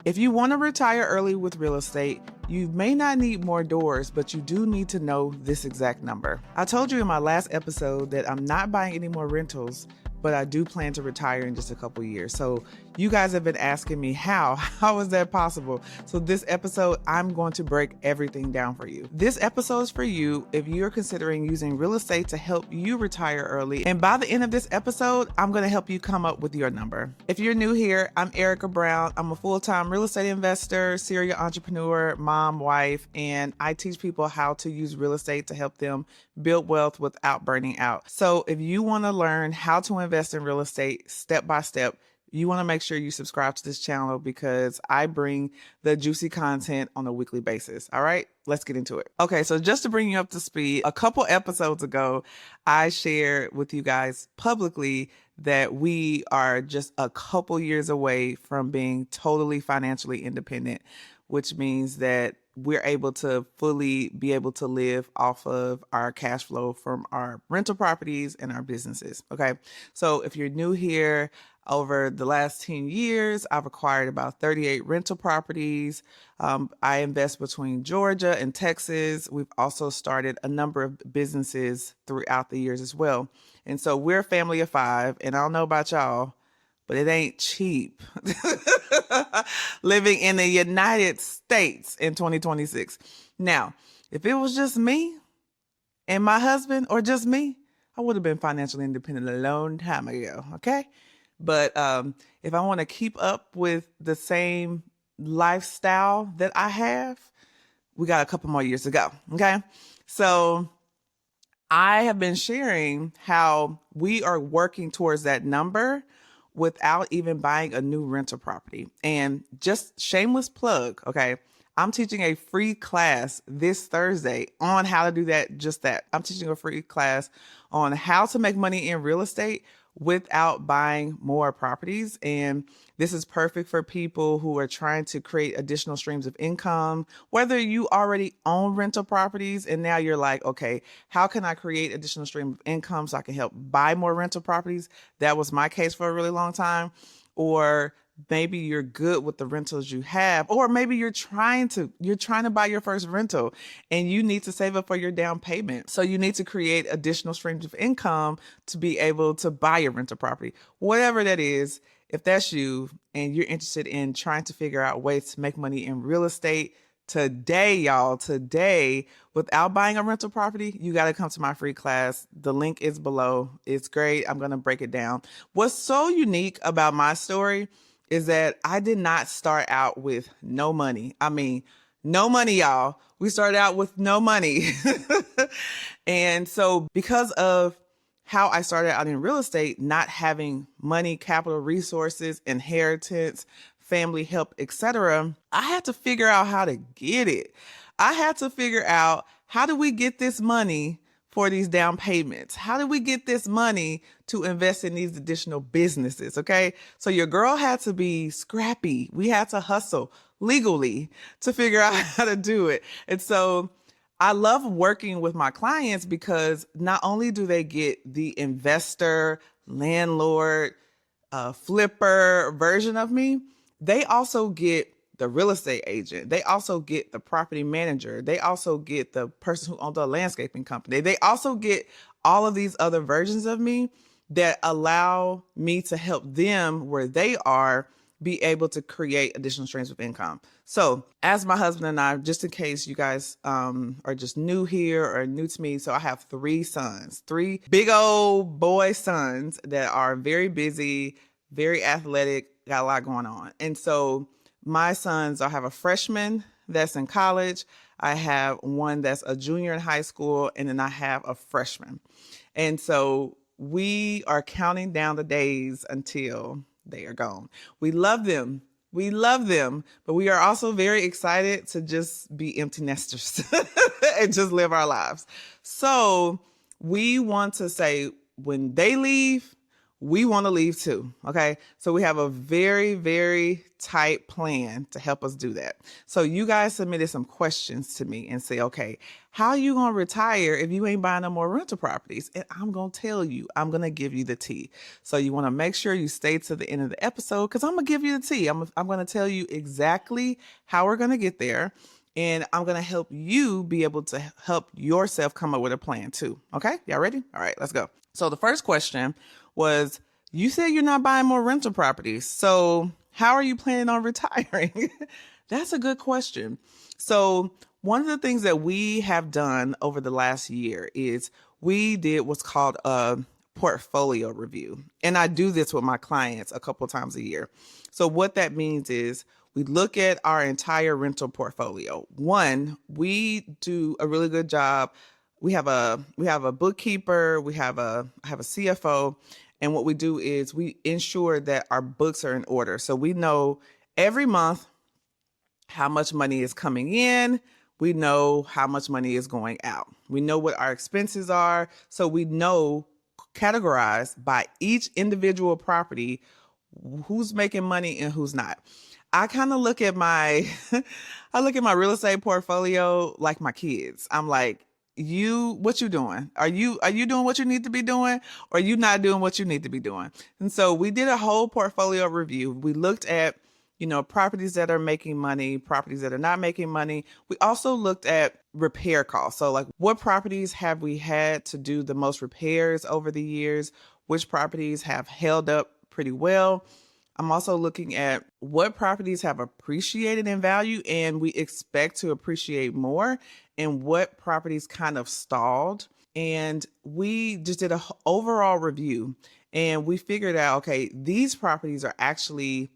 If you want to retire early with real estate, you may not need more doors, but you do need to know this exact number. I told you in my last episode that I'm not buying any more rentals, but I do plan to retire in just a couple years. So you guys have been asking me how is that possible? So this episode, I'm going to break everything down for you. This episode is for you if you're considering using real estate to help you retire early. And by the end of this episode, I'm going to help you come up with your number. If you're new here, I'm Erica Brown. I'm a full-time real estate investor, serial entrepreneur, mom, wife, and I teach people how to use real estate to help them build wealth without burning out. So if you want to learn how to invest in real estate step by step, you want to make sure you subscribe to this channel because I bring the juicy content on a weekly basis. All right, let's get into it. Okay, so just to bring you up to speed, a couple episodes ago, I shared with you guys publicly that we are just a couple years away from being totally financially independent, which means that we're able to fully be able to live off of our cash flow from our rental properties and our businesses. Okay. So if you're new here, over the last 10 years, I've acquired about 38 rental properties. I invest between Georgia and Texas. We've also started a number of businesses throughout the years as well. And so we're a family of 5, and I don't know about y'all, but it ain't cheap living in the United States in 2026. Now, if it was just me and my husband or just me, I would have been financially independent a long time ago, okay? But if I want to keep up with the same lifestyle that I have, we got a couple more years to go, okay? So I have been sharing how we are working towards that number without even buying a new rental property. And just shameless plug, okay? I'm teaching a free class this Thursday on how to do that, just that. I'm teaching a free class on how to make money in real estate without buying more properties. And this is perfect for people who are trying to create additional streams of income, whether you already own rental properties and now you're like, okay, how can I create additional stream of income so I can help buy more rental properties? That was my case for a really long time. Or maybe you're good with the rentals you have, or maybe you're trying to buy your first rental and you need to save up for your down payment. So you need to create additional streams of income to be able to buy your rental property. Whatever that is, if that's you and you're interested in trying to figure out ways to make money in real estate today, without buying a rental property, you got to come to my free class. The link is below. It's great. I'm going to break it down. What's so unique about my story is that I did not start out with no money. I mean, no money, y'all. We started out with no money. And so because of how I started out in real estate, not having money, capital resources, inheritance, family help, etc., I had to figure out how to get it. I had to figure out, how do we get this money for these down payments? How do we get this money to invest in these additional businesses? Okay. So your girl had to be scrappy. We had to hustle legally to figure out how to do it. And so I love working with my clients because not only do they get the investor, landlord, flipper version of me, they also get the real estate agent. They also get the property manager. They also get the person who owns the landscaping company. They also get all of these other versions of me that allow me to help them where they are be able to create additional streams of income. So as my husband and I, just in case you guys are just new here or new to me, so I have 3 sons, 3 big old boy sons that are very busy, very athletic, got a lot going on. And so my sons, I have a freshman that's in college. I have one that's a junior in high school, and then I have a freshman. And so we are counting down the days until they are gone. We love them. But we are also very excited to just be empty nesters and just live our lives. So we want to say, when they leave, we want to leave too. Okay. So we have a very, very tight plan to help us do that. So you guys submitted some questions to me and say, okay, how are you going to retire if you ain't buying no more rental properties? And I'm going to tell you, I'm going to give you the tea. So you want to make sure you stay to the end of the episode because I'm going to give you the tea. I'm going to tell you exactly how we're going to get there. And I'm going to help you be able to help yourself come up with a plan too. Okay. Y'all ready? All right, let's go. So the first question was, you said you're not buying more rental properties. So how are you planning on retiring? That's a good question. So one of the things that we have done over the last year is we did what's called a portfolio review. And I do this with my clients a couple times a year. So what that means is we look at our entire rental portfolio. One, we do a really good job. We have a bookkeeper, I have a CFO, and what we do is we ensure that our books are in order. So we know every month how much money is coming in. We know how much money is going out. We know what our expenses are. So we know, categorized by each individual property, who's making money and who's not. I kind of look at my I look at my real estate portfolio like my kids. I'm like, what you doing? Are you doing what you need to be doing, or are you not doing what you need to be doing? And so we did a whole portfolio review. We looked at, properties that are making money, properties that are not making money. We also looked at repair costs. So like, what properties have we had to do the most repairs over the years? Which properties have held up pretty well? I'm also looking at what properties have appreciated in value and we expect to appreciate more, and what properties kind of stalled. And we just did an overall review and we figured out, okay, these properties are actually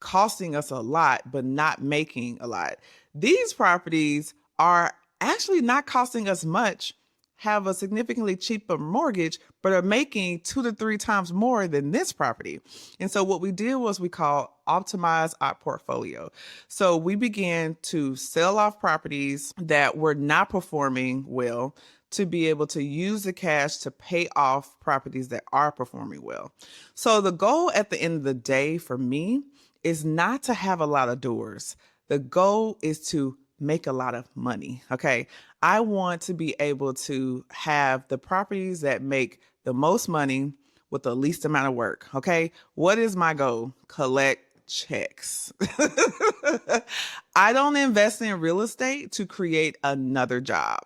costing us a lot, but not making a lot. These properties are actually not costing us much, have a significantly cheaper mortgage, but are making 2 to 3 times more than this property. And so what we did was we called optimize our portfolio. So we began to sell off properties that were not performing well to be able to use the cash to pay off properties that are performing well. So the goal at the end of the day for me is not to have a lot of doors. The goal is to make a lot of money. Okay. I want to be able to have the properties that make the most money with the least amount of work. Okay. What is my goal? Collect checks. I don't invest in real estate to create another job.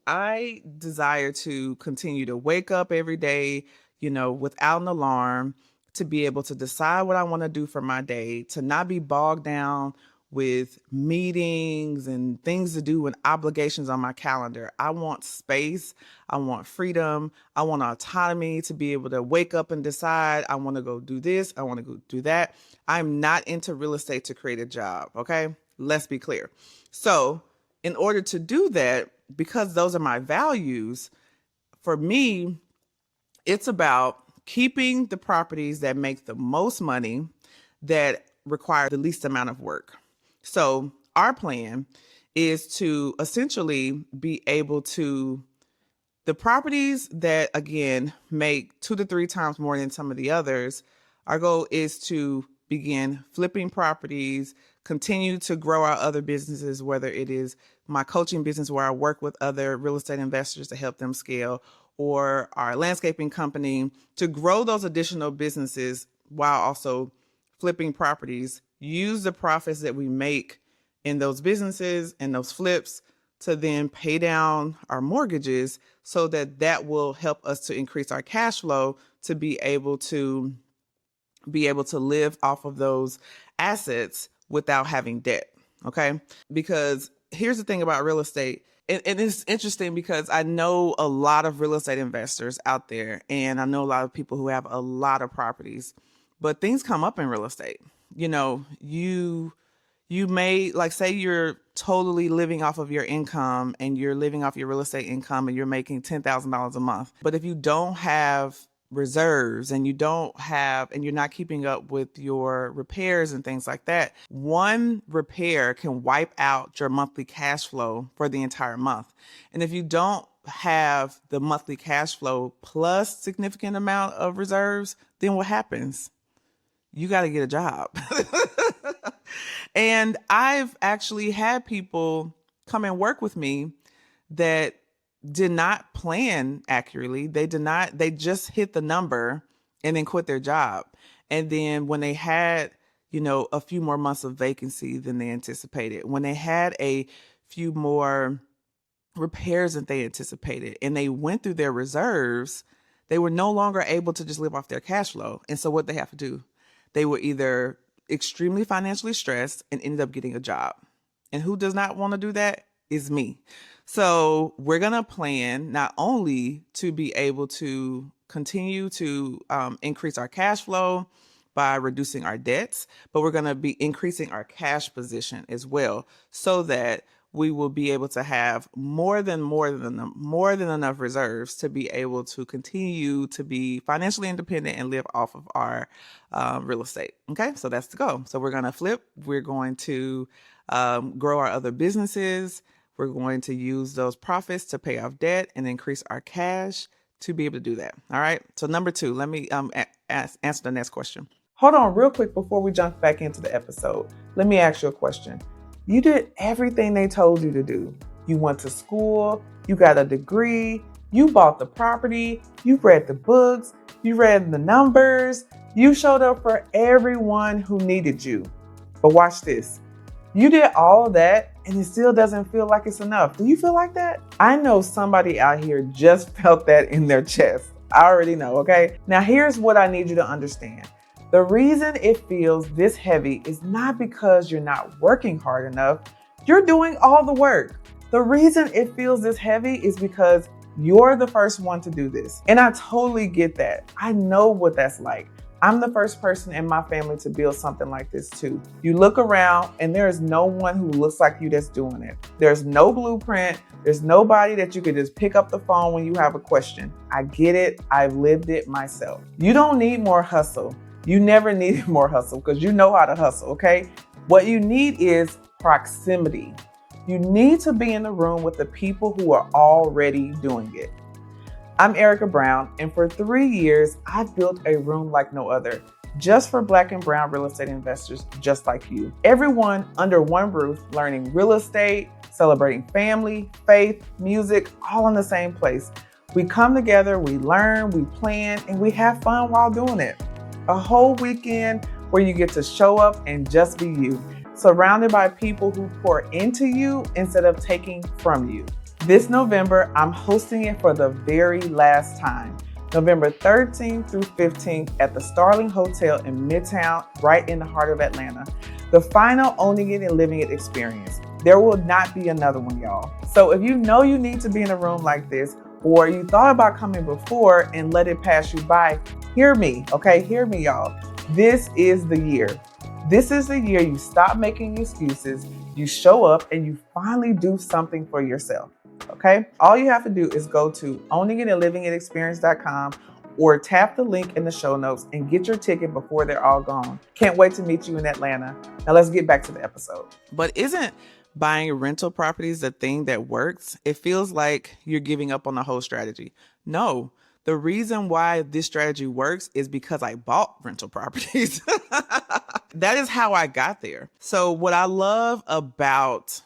I desire to continue to wake up every day, without an alarm, to be able to decide what I want to do for my day, to not be bogged down with meetings and things to do and obligations on my calendar. I want space. I want freedom. I want autonomy to be able to wake up and decide I want to go do this. I want to go do that. I'm not into real estate to create a job. Okay. Let's be clear. So in order to do that, because those are my values, for me, it's about keeping the properties that make the most money, that require the least amount of work. So our plan is to essentially be able to, the properties that again make 2 to 3 times more than some of the others, our goal is to begin flipping properties, continue to grow our other businesses, whether it is my coaching business where I work with other real estate investors to help them scale, or our landscaping company, to grow those additional businesses while also flipping properties. Use the profits that we make in those businesses and those flips to then pay down our mortgages, so that will help us to increase our cash flow to be able to live off of those assets without having debt. Okay. Because here's the thing about real estate. And it's interesting because I know a lot of real estate investors out there, and I know a lot of people who have a lot of properties, but things come up in real estate. You may, like, say you're totally living off of your income and you're living off your real estate income and you're making $10,000 a month. But if you don't have reserves and you're not keeping up with your repairs and things like that, one repair can wipe out your monthly cash flow for the entire month. And if you don't have the monthly cash flow plus significant amount of reserves, then what happens? You got to get a job. And I've actually had people come and work with me that did not plan accurately. They just hit the number and then quit their job. And then when they had, a few more months of vacancy than they anticipated, when they had a few more repairs than they anticipated, and they went through their reserves, they were no longer able to just live off their cash flow. And so what they have to do, they were either extremely financially stressed and ended up getting a job. And who does not want to do that is me. So we're going to plan not only to be able to continue to increase our cash flow by reducing our debts, but we're going to be increasing our cash position as well, so that we will be able to have more than enough reserves to be able to continue to be financially independent and live off of our real estate. Okay, so that's the goal. So we're going to flip. We're going to grow our other businesses. We're going to use those profits to pay off debt and increase our cash to be able to do that. All right. So number 2, let me answer the next question. Hold on real quick before we jump back into the episode. Let me ask you a question. You did everything they told you to do. You went to school, you got a degree, you bought the property, you read the books, you read the numbers, you showed up for everyone who needed you. But watch this. You did all of that and it still doesn't feel like it's enough. Do you feel like that? I know somebody out here just felt that in their chest. I already know, okay? Now here's what I need you to understand. The reason it feels this heavy is not because you're not working hard enough. You're doing all the work. The reason it feels this heavy is because you're the first one to do this. And I totally get that. I know what that's like. I'm the first person in my family to build something like this too. You look around and there is no one who looks like you that's doing it. There's no blueprint. There's nobody that you could just pick up the phone when you have a question. I get it. I've lived it myself. You don't need more hustle. You never needed more hustle because you know how to hustle, okay? What you need is proximity. You need to be in the room with the people who are already doing it. I'm Erica Brown, and for 3 years, I've built a room like no other, just for Black and brown real estate investors just like you. Everyone under one roof, learning real estate, celebrating family, faith, music, all in the same place. We come together, we learn, we plan, and we have fun while doing it. A whole weekend where you get to show up and just be you, surrounded by people who pour into you instead of taking from you. This November, I'm hosting it for the very last time. November 13th through 15th at the Starling Hotel in Midtown, right in the heart of Atlanta. The final Owning It and Living It experience. There will not be another one, y'all. So if you know you need to be in a room like this, or you thought about coming before and let it pass you by, hear me, okay? Hear me, y'all. This is the year. This is the year you stop making excuses, you show up, and you finally do something for yourself, okay? All you have to do is go to owningitandlivingitexperience.com or tap the link in the show notes and get your ticket before they're all gone. Can't wait to meet you in Atlanta. Now let's get back to the episode. But isn't buying rental properties the thing that works? It feels like you're giving up on the whole strategy. No, the reason why this strategy works is because I bought rental properties. That is how I got there. So what I love about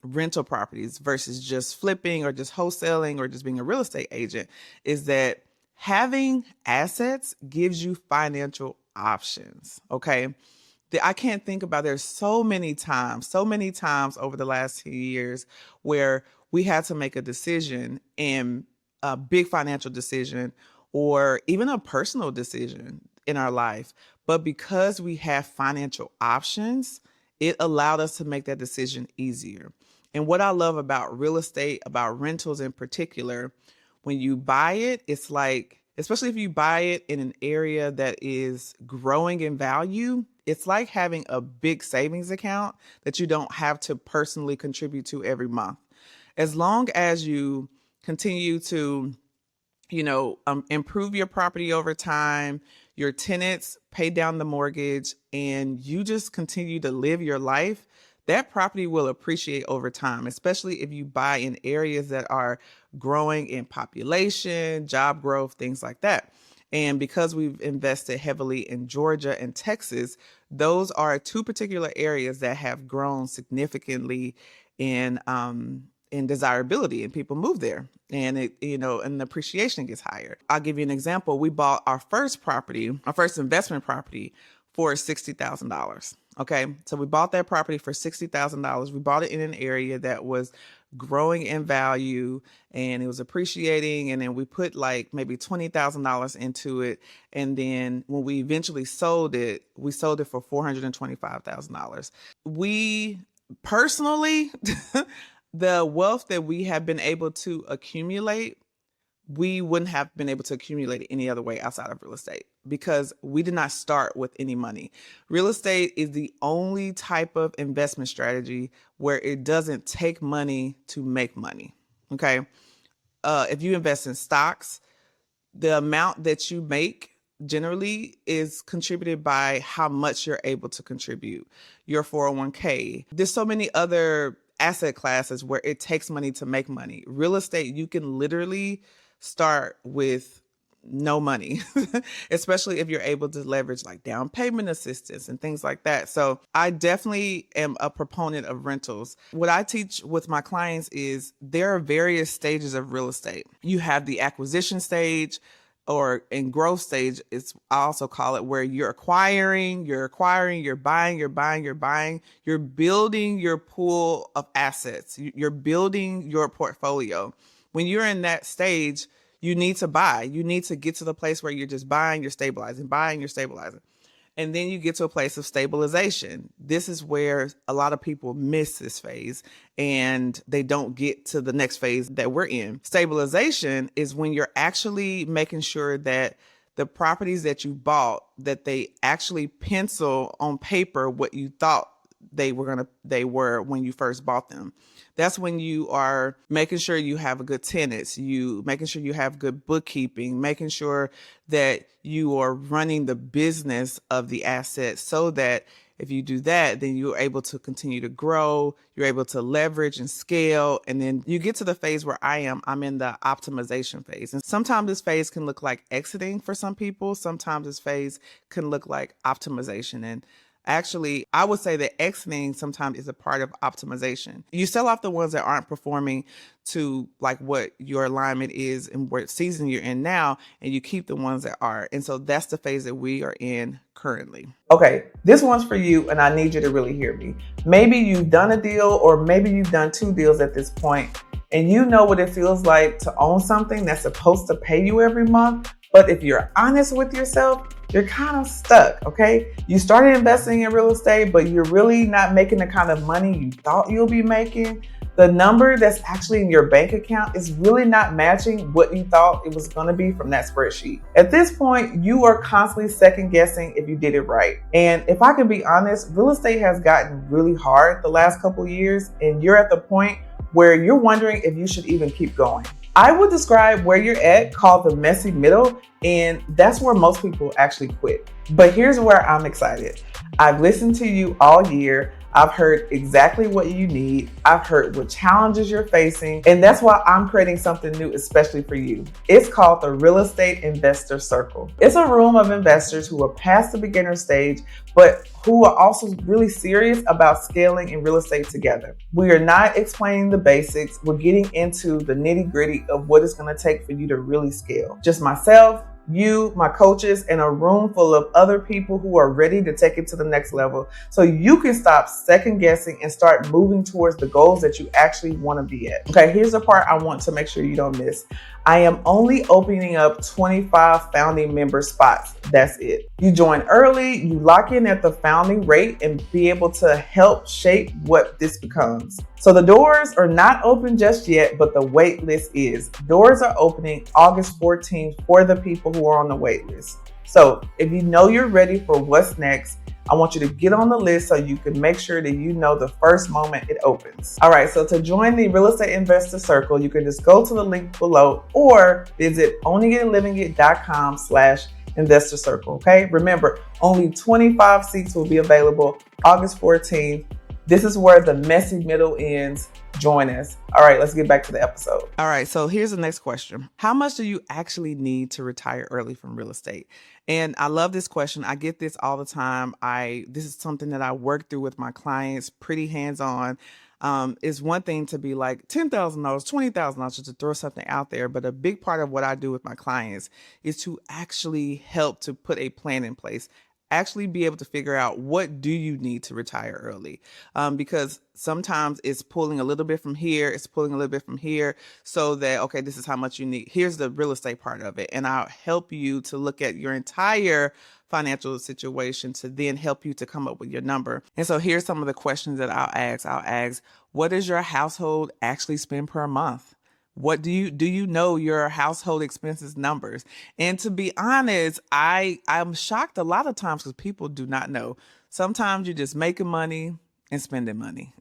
rental properties versus just flipping or just wholesaling or just being a real estate agent is that having assets gives you financial options, okay? I can't think about, there's so many times over the last few years where we had to make a decision, and a big financial decision or even a personal decision in our life. But because we have financial options, it allowed us to make that decision easier. And what I love about real estate, about rentals in particular, when you buy it, it's like, especially if you buy it in an area that is growing in value, it's like having a big savings account that you don't have to personally contribute to every month. As long as you continue to, improve your property over time, your tenants pay down the mortgage, and you just continue to live your life, that property will appreciate over time, especially if you buy in areas that are growing in population, job growth, things like that. And because we've invested heavily in Georgia and Texas, those are two particular areas that have grown significantly in desirability, and people move there, and and the appreciation gets higher. I'll give you an example. We bought our first investment property for $60,000. Okay. So we bought that property for $60,000. We bought it in an area that was growing in value and it was appreciating. And then we put like maybe $20,000 into it. And then when we eventually sold it, we sold it for $425,000. We personally, the wealth that we have been able to accumulate, we wouldn't have been able to accumulate it any other way outside of real estate, because we did not start with any money. Real estate is the only type of investment strategy where it doesn't take money to make money. Okay. If you invest in stocks, the amount that you make generally is contributed by how much you're able to contribute. Your 401k. There's so many other asset classes where it takes money to make money. Real estate, you can literally start with no money, especially if you're able to leverage like down payment assistance and things like that. So I definitely am a proponent of rentals. What I teach with my clients is there are various stages of real estate. You have the acquisition stage, or in growth stage, I also call it, where you're acquiring, you're buying, you're building your pool of assets. You're building your portfolio. When you're in that stage, you need to buy. You need to get to the place where you're just buying, you're stabilizing. And then you get to a place of stabilization. This is where a lot of people miss this phase and they don't get to the next phase that we're in. Stabilization is when you're actually making sure that the properties that you bought, that they actually pencil on paper what you thought they were when you first bought them. That's when you are making sure you have a good tenants, making sure you have good bookkeeping, making sure that you are running the business of the asset, so that if you do that, then you're able to continue to grow, you're able to leverage and scale. And then you get to the phase where I'm in the optimization phase. And sometimes this phase can look like exiting for some people. Sometimes this phase can look like optimization. And actually, I would say that exiting sometimes is a part of optimization. You sell off the ones that aren't performing to like what your alignment is and what season you're in now, and you keep the ones that are. And so that's the phase that we are in currently. Okay, this one's for you, and I need you to really hear me. Maybe you've done a deal, or maybe you've done 2 deals at this point, and you know what it feels like to own something that's supposed to pay you every month. But if you're honest with yourself, you're kind of stuck, okay? You started investing in real estate, but you're really not making the kind of money you thought you'll be making. The number that's actually in your bank account is really not matching what you thought it was going to be from that spreadsheet. At this point, you are constantly second guessing if you did it right. And if I can be honest, real estate has gotten really hard the last couple years, and you're at the point where you're wondering if you should even keep going. I would describe where you're at called the messy middle, and that's where most people actually quit. But here's where I'm excited. I've listened to you all year. I've heard exactly what you need. I've heard what challenges you're facing, and that's why I'm creating something new especially for you. It's called the Real Estate Investor Circle. It's a room of investors who are past the beginner stage, but who are also really serious about scaling in real estate together. We are not explaining the basics. We're getting into the nitty-gritty of what it's going to take for you to really scale. Just myself, you, my coaches, and a room full of other people who are ready to take it to the next level, so you can stop second guessing and start moving towards the goals that you actually want to be at. Okay, here's the part I want to make sure you don't miss. I am only opening up 25 founding member spots. That's it. You join early, you lock in at the founding rate, and be able to help shape what this becomes. So the doors are not open just yet, but the wait list is. Doors are opening August 14th for the people who are on the wait list. So if you know you're ready for what's next, I want you to get on the list so you can make sure that you know the first moment it opens. All right, so to join the Real Estate Investor Circle, you can just go to the link below or visit onlygetlivingit.com/investor circle. Okay, remember, only 25 seats will be available August 14th. This is where the messy middle ends. join us. All right, let's get back to the episode. All right, so here's the next question. How much do you actually need to retire early from real estate? And I love this question. I get this all the time. This is something that I work through with my clients, pretty hands-on. It's one thing to be like $10,000, $20,000 just to throw something out there. But a big part of what I do with my clients is to actually help to put a plan in place, actually be able to figure out what do you need to retire early. Because sometimes it's pulling a little bit from here, it's pulling a little bit from here, so that, okay, this is how much you need. Here's the real estate part of it. And I'll help you to look at your entire financial situation to then help you to come up with your number. And so here's some of the questions that I'll ask, what does your household actually spend per month? What do you know your household expenses numbers? And to be honest, I'm shocked a lot of times because people do not know. Sometimes you're just making money and spending money.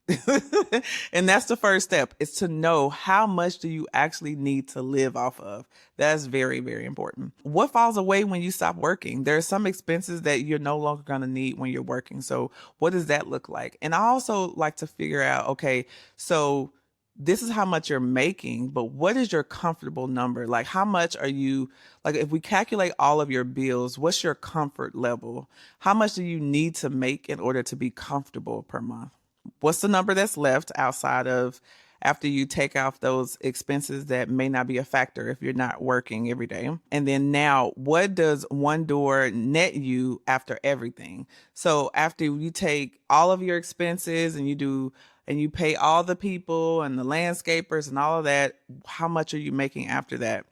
And that's the first step, is to know how much do you actually need to live off of. That's very, very important. What falls away when you stop working? There are some expenses that you're no longer going to need when you're working. So what does that look like? And I also like to figure out, okay, so this is how much you're making, but what is your comfortable number? Like, how much are you, like, if we calculate all of your bills, what's your comfort level? How much do you need to make in order to be comfortable per month? What's the number that's left outside of, after you take off those expenses that may not be a factor if you're not working every day? And then now, what does one door net you after everything? So after you take all of your expenses and you pay all the people and the landscapers and all of that, how much are you making after that?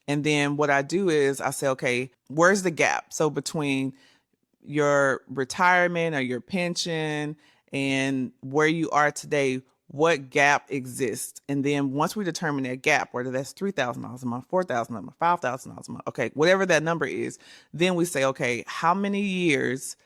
And then what I do is I say, okay, where's the gap? So between your retirement or your pension and where you are today, what gap exists? And then once we determine that gap, whether that's $3,000 a month, $4,000 a month, $5,000 a month, okay, whatever that number is, then we say, okay, how many years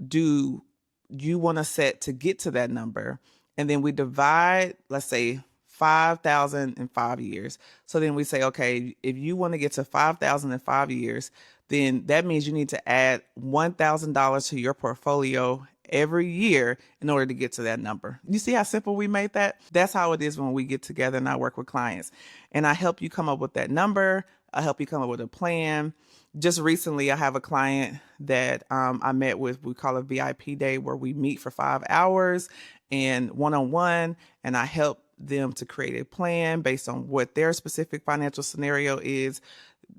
do you want to set to get to that number? And then we divide, let's say 5,000 in 5 years. So then we say, okay, if you want to get to 5,000 in 5 years, then that means you need to add $1,000 to your portfolio every year in order to get to that number. You see how simple we made that? That's how it is when we get together and I work with clients. And I help you come up with that number. I help you come up with a plan. Just recently, I have a client that I met with, we call it VIP day, where we meet for 5 hours and one-on-one, and I help them to create a plan based on what their specific financial scenario is.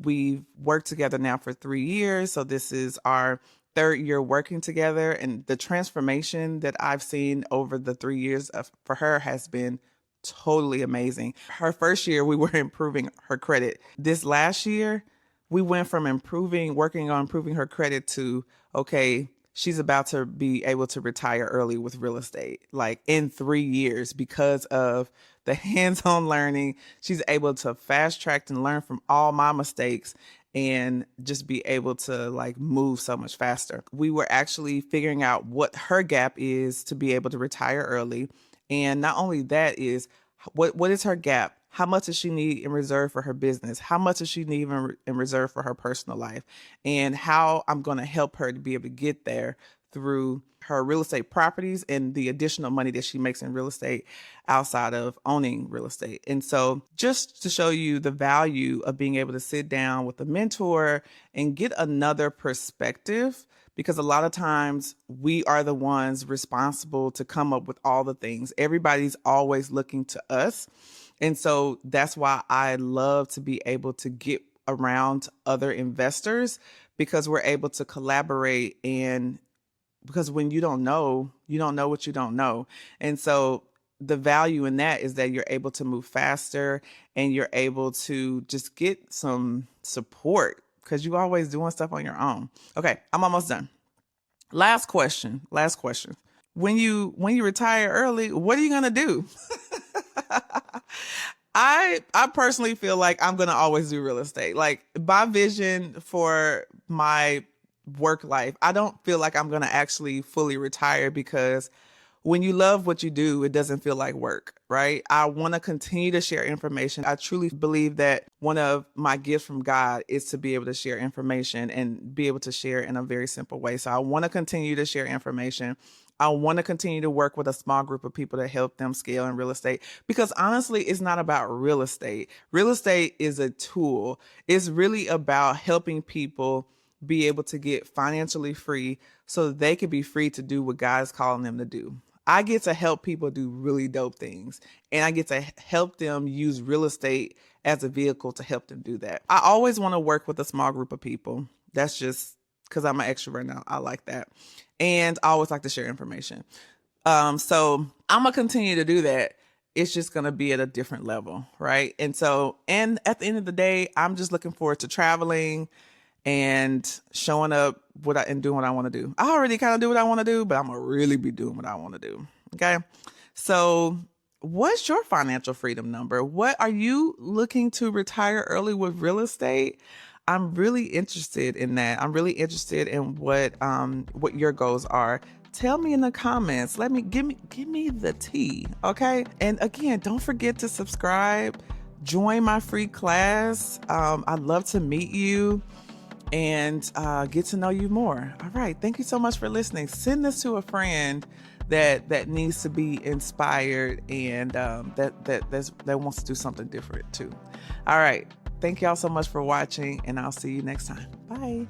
We've worked together now for 3 years, so this is our 3rd year working together, and the transformation that I've seen over the 3 years for her has been totally amazing. Her first year, we were improving her credit. This last year, we went from working on improving her credit to, okay, she's about to be able to retire early with real estate, like in 3 years, because of the hands-on learning. She's able to fast track and learn from all my mistakes and just be able to like move so much faster. We were actually figuring out what her gap is to be able to retire early. And not only that is, what is her gap? How much does she need in reserve for her business? How much does she need in reserve for her personal life? And how I'm going to help her to be able to get there through her real estate properties and the additional money that she makes in real estate outside of owning real estate. And so just to show you the value of being able to sit down with a mentor and get another perspective, because a lot of times we are the ones responsible to come up with all the things. Everybody's always looking to us. And so that's why I love to be able to get around other investors, because we're able to collaborate. And because when you don't know what you don't know. And so the value in that is that you're able to move faster and you're able to just get some support, because you're always doing stuff on your own. Okay, I'm almost done. Last question. When you retire early, what are you going to do? I personally feel like I'm going to always do real estate. Like, my vision for my work life, I don't feel like I'm going to actually fully retire, because when you love what you do, it doesn't feel like work, right? I want to continue to share information. I truly believe that one of my gifts from God is to be able to share information and be able to share in a very simple way. So I want to continue to share information. I want to continue to work with a small group of people to help them scale in real estate, because honestly, it's not about real estate. Real estate is a tool. It's really about helping people be able to get financially free so they can be free to do what God is calling them to do. I get to help people do really dope things, and I get to help them use real estate as a vehicle to help them do that. I always want to work with a small group of people. That's just because I'm an extrovert now. I like that. And I always like to share information. So I'm going to continue to do that. It's just going to be at a different level, right? And at the end of the day, I'm just looking forward to traveling and showing up and doing what I want to do. I already kind of do what I want to do, but I'm going to really be doing what I want to do. Okay. So what's your financial freedom number? What are you looking to retire early with real estate? I'm really interested in that. I'm really interested in what your goals are. Tell me in the comments. Give me the tea, okay? And again, don't forget to subscribe. Join my free class. I'd love to meet you and get to know you more. All right. Thank you so much for listening. Send this to a friend that needs to be inspired and that wants to do something different too. All right. Thank y'all so much for watching, and I'll see you next time. Bye.